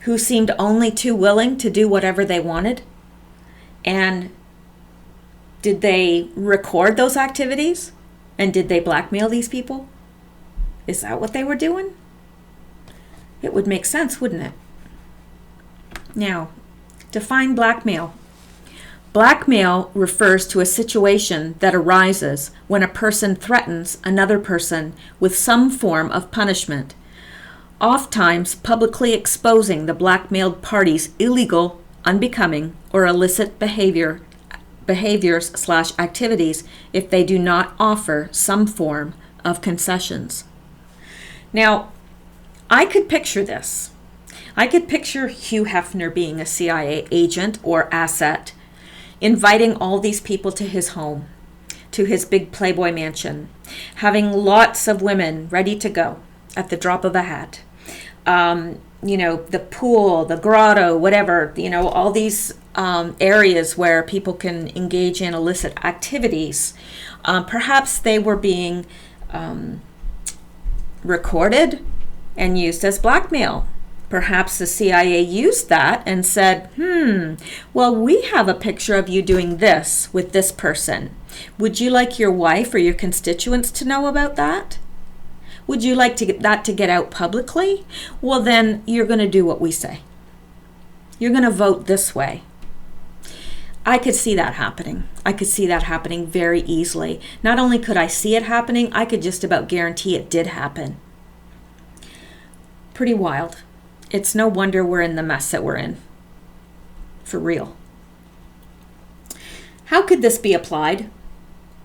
who seemed only too willing to do whatever they wanted? And did they record those activities? And did they blackmail these people? Is that what they were doing? It would make sense, wouldn't it? Now, define blackmail. Blackmail refers to a situation that arises when a person threatens another person with some form of punishment, oftentimes publicly exposing the blackmailed party's illegal, unbecoming, or illicit behaviors/activities if they do not offer some form of concessions. Now, I could picture this. I could picture Hugh Hefner being a CIA agent or asset, inviting all these people to his home, to his big Playboy mansion, having lots of women ready to go at the drop of a hat. The pool, the grotto, whatever, all these areas where people can engage in illicit activities. Perhaps they were being recorded and used as blackmail. Perhaps the CIA used that and said, well, we have a picture of you doing this with this person. Would you like your wife or your constituents to know about that? Would you like that to get out publicly? Well, then you're going to do what we say. You're going to vote this way. I could see that happening. I could see that happening very easily. Not only could I see it happening, I could just about guarantee it did happen. Pretty wild. It's no wonder we're in the mess that we're in. For real. How could this be applied?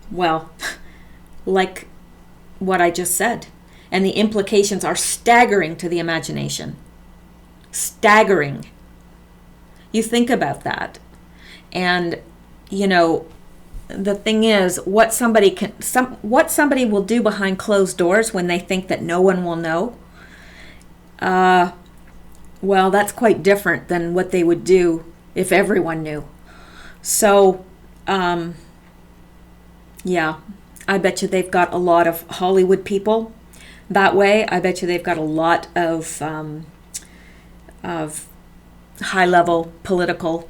Well, like what I just said. And the implications are staggering to the imagination. Staggering. You think about that. And, you know, the thing is, what somebody will do behind closed doors when they think that no one will know, well, that's quite different than what they would do if everyone knew. So, yeah, I bet you they've got a lot of Hollywood people that way. I bet you they've got a lot of high-level political,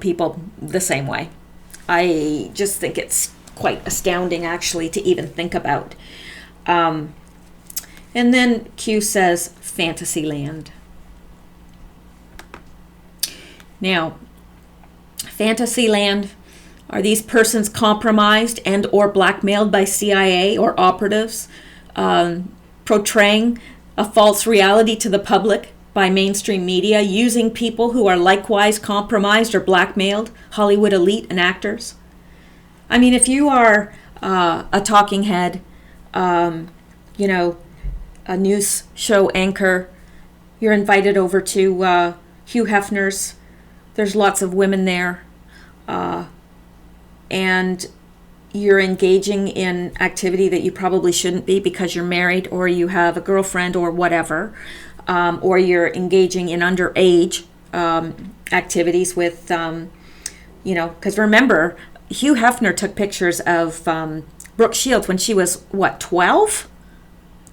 people the same way. I just think it's quite astounding, actually, to even think about. And then Q says, Fantasyland. Now, Fantasyland, are these persons compromised and or blackmailed by CIA or operatives, portraying a false reality to the public by mainstream media, using people who are likewise compromised or blackmailed, Hollywood elite and actors? I mean, if you are a talking head, a news show anchor, you're invited over to Hugh Hefner's. There's lots of women there. And you're engaging in activity that you probably shouldn't be because you're married or you have a girlfriend or whatever, or you're engaging in underage activities with, because remember, Hugh Hefner took pictures of Brooke Shields when she was, 12?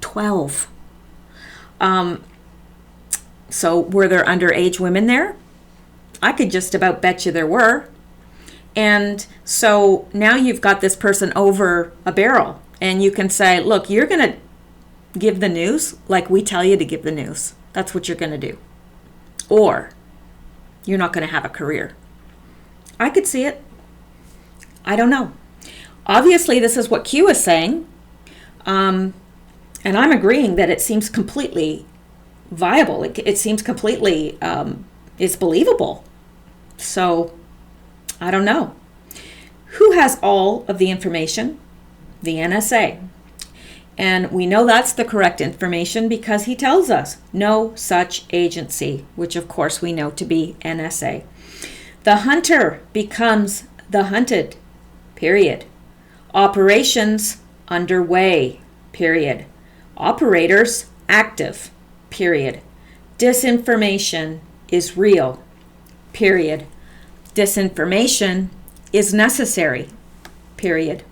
12. So were there underage women there? I could just about bet you there were. And so now you've got this person over a barrel, and you can say, look, you're going to give the news like we tell you to give the news. That's what you're going to do. Or you're not going to have a career. I could see it. I don't know. Obviously, this is what Q is saying. And I'm agreeing that it seems completely viable. It seems completely, it's believable. So I don't know. Who has all of the information? The NSA. And we know that's the correct information because he tells us no such agency, which of course we know to be NSA. The hunter becomes the hunted, period. Operations underway, period. Operators active, period. Disinformation is real, period. Disinformation is necessary, period.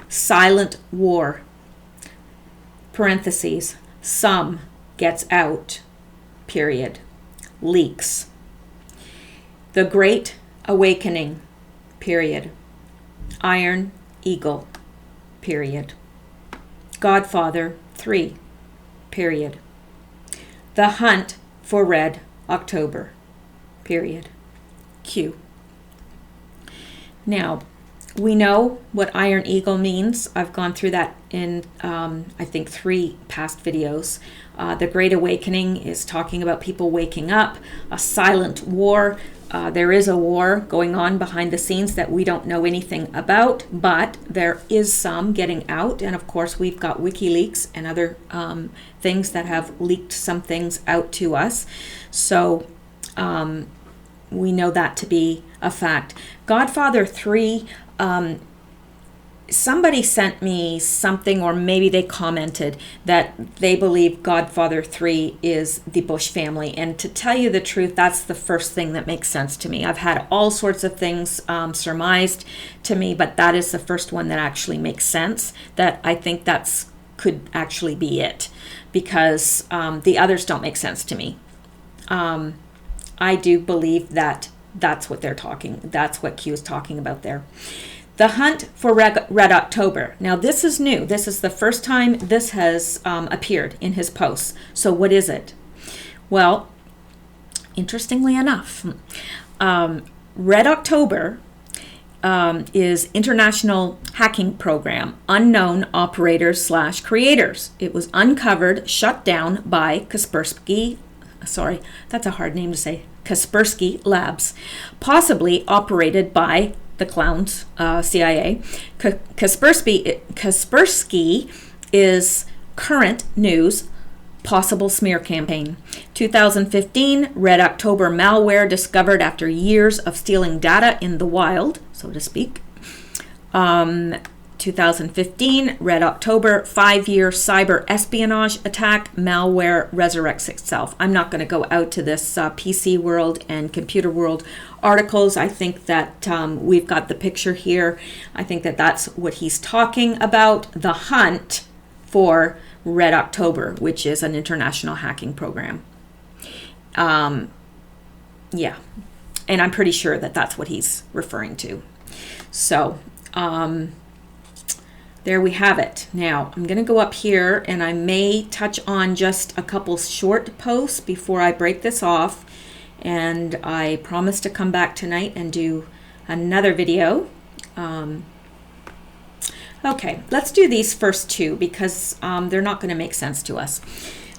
Silent war, parentheses, some gets out, period. Leaks. The Great Awakening, period. Iron Eagle, period. Godfather 3, period. The Hunt for Red October, period. Q. Now, we know what Iron Eagle means. I've gone through that in, I think, 3 past videos. The Great Awakening is talking about people waking up, a silent war. There is a war going on behind the scenes that we don't know anything about, but there is some getting out. And of course, we've got WikiLeaks and other things that have leaked some things out to us. So we know that to be a fact. Godfather 3, somebody sent me something, or maybe they commented that they believe Godfather 3 is the Bush family. And to tell you the truth, that's the first thing that makes sense to me. I've had all sorts of things surmised to me, but that is the first one that actually makes sense, that I think that's could actually be it, because the others don't make sense to me. I do believe that that's what that's what Q is talking about there. The hunt for Red October. Now, this is new. This is the first time this has appeared in his posts. So what is it? Well, interestingly enough, Red October is International Hacking Program, Unknown Operators / Creators. It was uncovered, shut down by Kaspersky. Sorry, that's a hard name to say. Kaspersky Labs, possibly operated by the clowns, CIA. Kaspersky is current news, possible smear campaign. 2015, Red October malware discovered after years of stealing data in the wild, so to speak. 2015, Red October, 5-year cyber espionage attack, malware resurrects itself. I'm not going to go out to this PC World and Computer World articles. I think that we've got the picture here. I think that that's what he's talking about, the hunt for Red October, which is an international hacking program. Yeah, and I'm pretty sure that that's what he's referring to. So, there we have it. Now, I'm going to go up here and I may touch on just a couple short posts before I break this off. And I promise to come back tonight and do another video. Okay, let's do these first two because they're not going to make sense to us.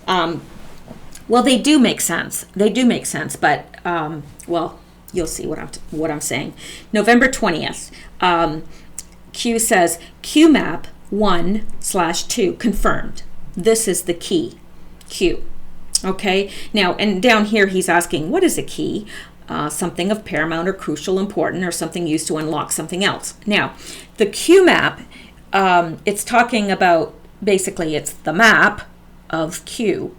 Well, they do make sense. They do make sense, but, well, you'll see what I'm saying. November 20th. Q says QMAP 1/2 confirmed. This is the key, Q. Okay, now, and down here he's asking, what is a key? Something of paramount or crucial important, or something used to unlock something else. Now, the QMAP, it's talking about, basically it's the map of Q.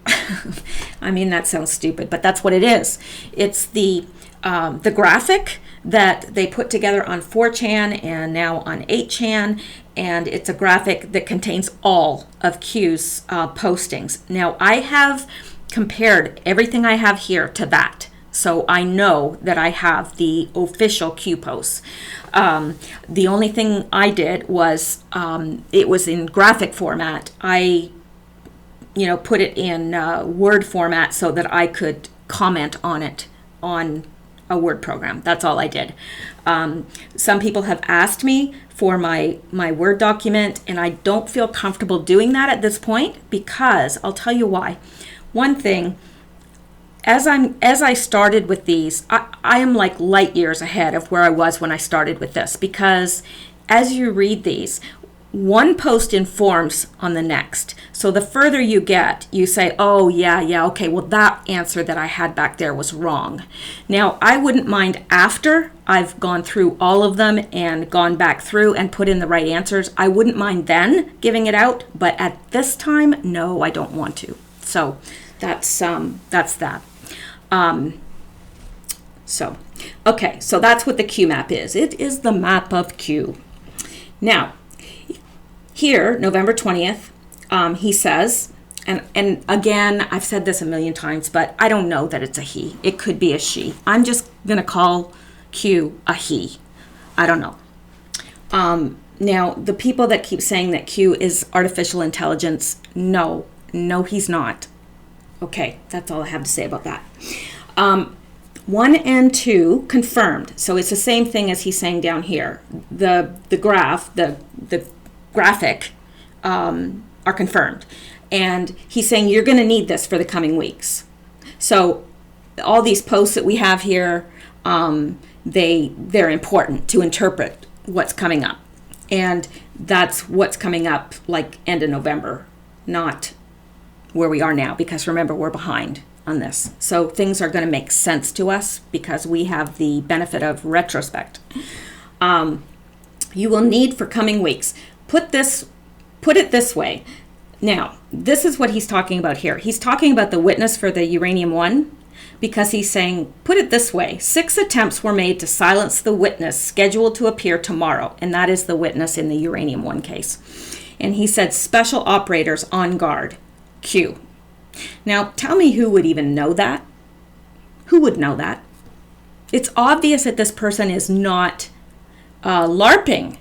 I mean, that sounds stupid, but that's what it is. It's the graphic that they put together on 4chan and now on 8chan, and it's a graphic that contains all of Q's postings. Now, I have compared everything I have here to that, so I know that I have the official Q posts. The only thing I did was, it was in graphic format. I put it in Word format so that I could comment on it on a Word program. That's all I did. Some people have asked me for my Word document, and I don't feel comfortable doing that at this point because I'll tell you why. One thing, as I started with these, I am like light years ahead of where I was when I started with this, because as you read these, one post informs on the next. So the further you get, you say, oh, yeah, okay, well, that answer that I had back there was wrong. Now, I wouldn't mind after I've gone through all of them and gone back through and put in the right answers. I wouldn't mind then giving it out, but at this time, no, I don't want to. So that's that. Okay, so that's what the Q map is. It is the map of Q. Now, here, November 20th, he says, and again, I've said this a million times, but I don't know that it's a he. It could be a she. I'm just going to call Q a he. I don't know. Now, the people that keep saying that Q is artificial intelligence, no, he's not. Okay, that's all I have to say about that. 1 and 2 confirmed. So it's the same thing as he's saying down here. The graphic are confirmed, and he's saying you're going to need this for the coming weeks. So all these posts that we have here, they're important to interpret what's coming up, and that's what's coming up like end of November, not where we are now, because remember, we're behind on this. So things are going to make sense to us because we have the benefit of retrospect. You will need for coming weeks. Put it this way. Now, this is what he's talking about here. He's talking about the witness for the uranium-1 because he's saying, put it this way, 6 attempts were made to silence the witness scheduled to appear tomorrow, and that is the witness in the uranium-1 case. And he said, special operators on guard, Q. Now, tell me who would even know that? Who would know that? It's obvious that this person is not LARPing,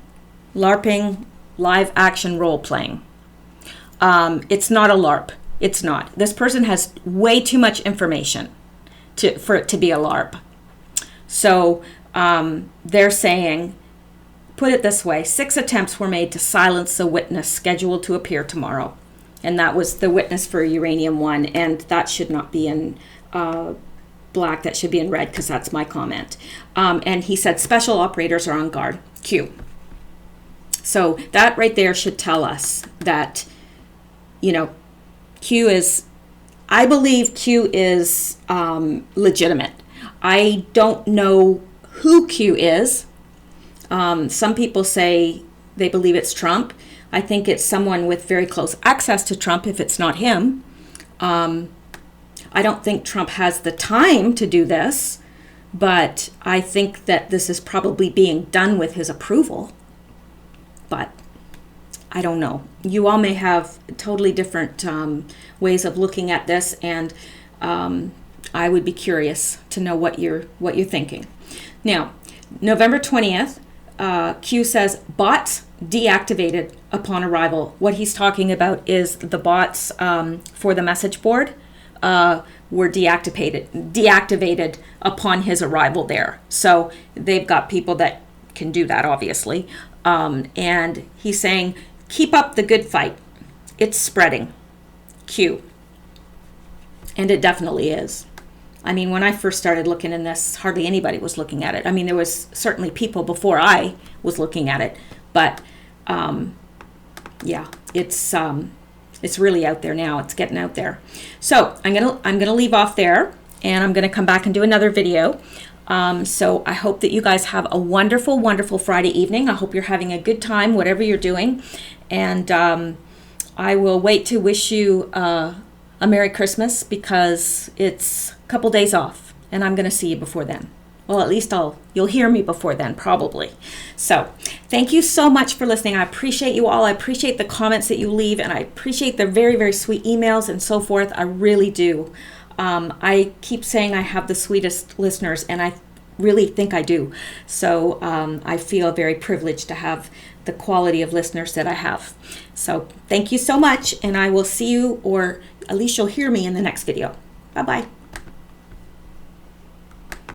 live action role playing. It's not a LARP. It's not. This person has way too much information for it to be a LARP. So they're saying, put it this way, 6 attempts were made to silence the witness scheduled to appear tomorrow. And that was the witness for Uranium-1, and that should not be in black, that should be in red, because that's my comment. And he said special operators are on guard, Q. So that right there should tell us that, you know, Q is, I believe Q is legitimate. I don't know who Q is. Some people say they believe it's Trump. I think it's someone with very close access to Trump if it's not him. I don't think Trump has the time to do this, but I think that this is probably being done with his approval. But I don't know. You all may have totally different ways of looking at this, and I would be curious to know what you're thinking. Now, November 20th, Q says bots deactivated upon arrival. What he's talking about is the bots for the message board were deactivated upon his arrival there. So they've got people that can do that, obviously. And he's saying, keep up the good fight. It's spreading. Q. And it definitely is. I mean, when I first started looking in this, hardly anybody was looking at it. I mean, there was certainly people before I was looking at it, but yeah, it's really out there now. It's getting out there. So I'm gonna leave off there, and I'm gonna come back and do another video. So I hope that you guys have a wonderful, wonderful Friday evening. I hope you're having a good time, whatever you're doing, and I will wait to wish you a Merry Christmas, because it's a couple days off, and I'm going to see you before then. Well, at least you'll hear me before then, probably. So thank you so much for listening. I appreciate you all. I appreciate the comments that you leave, and I appreciate the very, very sweet emails and so forth. I really do. I keep saying I have the sweetest listeners, and I really think I do. So I feel very privileged to have the quality of listeners that I have. So thank you so much, and I will see you, or at least you'll hear me in the next video. Bye-bye.